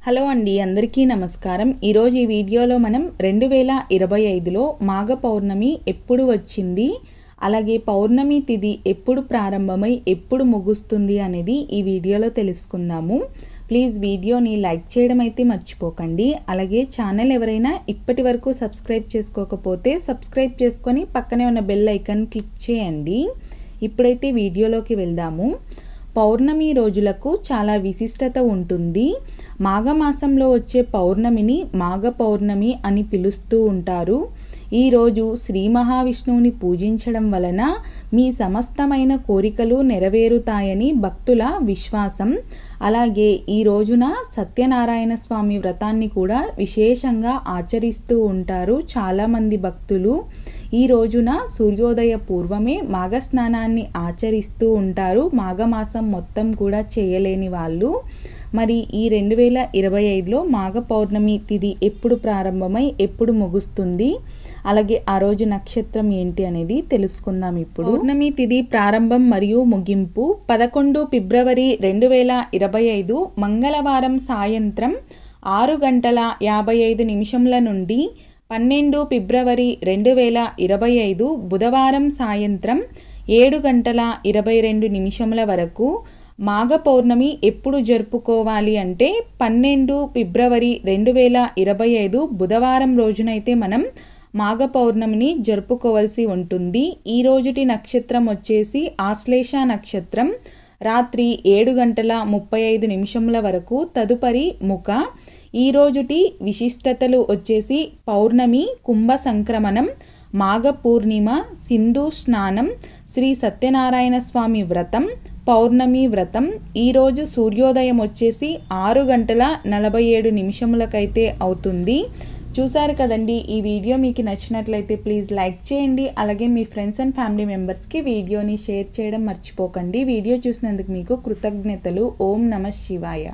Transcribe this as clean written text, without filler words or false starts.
Hello అండి, అందరికీ నమస్కారం. ఈరోజు ఈ వీడియోలో మనం 2025లో మాఘ పౌర్ణమి ఎప్పుడు వచ్చింది, అలాగే పౌర్ణమి తిథి ఎప్పుడు ప్రారంభమై ఎప్పుడు ముగుస్తుంది అనేది ఈ వీడియోలో తెలుసుకుందాము. ప్లీజ్ వీడియోని లైక్ చేయడం అయితే మర్చిపోకండి. అలాగే ఛానల్ ఎవరైనా ఇప్పటి వరకు సబ్స్క్రైబ్ చేసుకోకపోతే సబ్స్క్రైబ్ చేసుకొని పక్కనే ఉన్న బెల్ ఐకాన్ క్లిక్ చేయండి. ఇప్పుడైతే వీడియోలోకి వెళ్దాము. పౌర్ణమి రోజులకు చాలా విశిష్టత ఉంటుంది. మాఘమాసంలో వచ్చే పౌర్ణమిని మాఘ పౌర్ణమి అని పిలుస్తూ ఉంటారు. ఈరోజు శ్రీ మహావిష్ణువుని పూజించడం వలన మీ సమస్తమైన కోరికలు నెరవేరుతాయని భక్తుల విశ్వాసం. అలాగే ఈ రోజున సత్యనారాయణ స్వామి వ్రతాన్ని కూడా విశేషంగా ఆచరిస్తూ ఉంటారు చాలామంది భక్తులు. ఈ రోజున సూర్యోదయ పూర్వమే మాఘ స్నానాన్ని ఆచరిస్తూ ఉంటారు, మాఘమాసం మొత్తం కూడా చేయలేని వాళ్ళు. మరి ఈ 2025లో మాఘ పౌర్ణమి తిథి ఎప్పుడు ప్రారంభమై ఎప్పుడు ముగుస్తుంది, అలాగే ఆ రోజు నక్షత్రం ఏంటి అనేది తెలుసుకుందాం. ఇప్పుడు పౌర్ణమి తిథి ప్రారంభం మరియు ముగింపు 11 ఫిబ్రవరి 2025 మంగళవారం సాయంత్రం 6:55 నుండి 12 ఫిబ్రవరి 2025 బుధవారం సాయంత్రం 7:22 వరకు. మాఘ పౌర్ణమి ఎప్పుడు జరుపుకోవాలి అంటే 12 ఫిబ్రవరి 2025 బుధవారం రోజునైతే మనం మాఘ పౌర్ణమిని జరుపుకోవాల్సి ఉంటుంది. ఈ రోజుటి నక్షత్రం వచ్చేసి ఆశ్లేష నక్షత్రం. రాత్రి 7:35 వరకు. తదుపరి ముఖ. ఈ రోజుటి విశిష్టతలు వచ్చేసి పౌర్ణమి, కుంభ సంక్రమణం, మాఘ పూర్ణిమ, సింధు స్నానం, శ్రీ సత్యనారాయణ స్వామి వ్రతం, పౌర్ణమి వ్రతం. ఈరోజు సూర్యోదయం వచ్చేసి 6:47 అవుతుంది. చూసారు కదండి. ఈ వీడియో మీకు నచ్చినట్లయితే ప్లీజ్ లైక్ చేయండి. అలాగే మీ ఫ్రెండ్స్ అండ్ ఫ్యామిలీ మెంబర్స్కి వీడియోని షేర్ చేయడం మర్చిపోకండి. వీడియో చూసినందుకు మీకు కృతజ్ఞతలు. ఓం నమః శివాయ.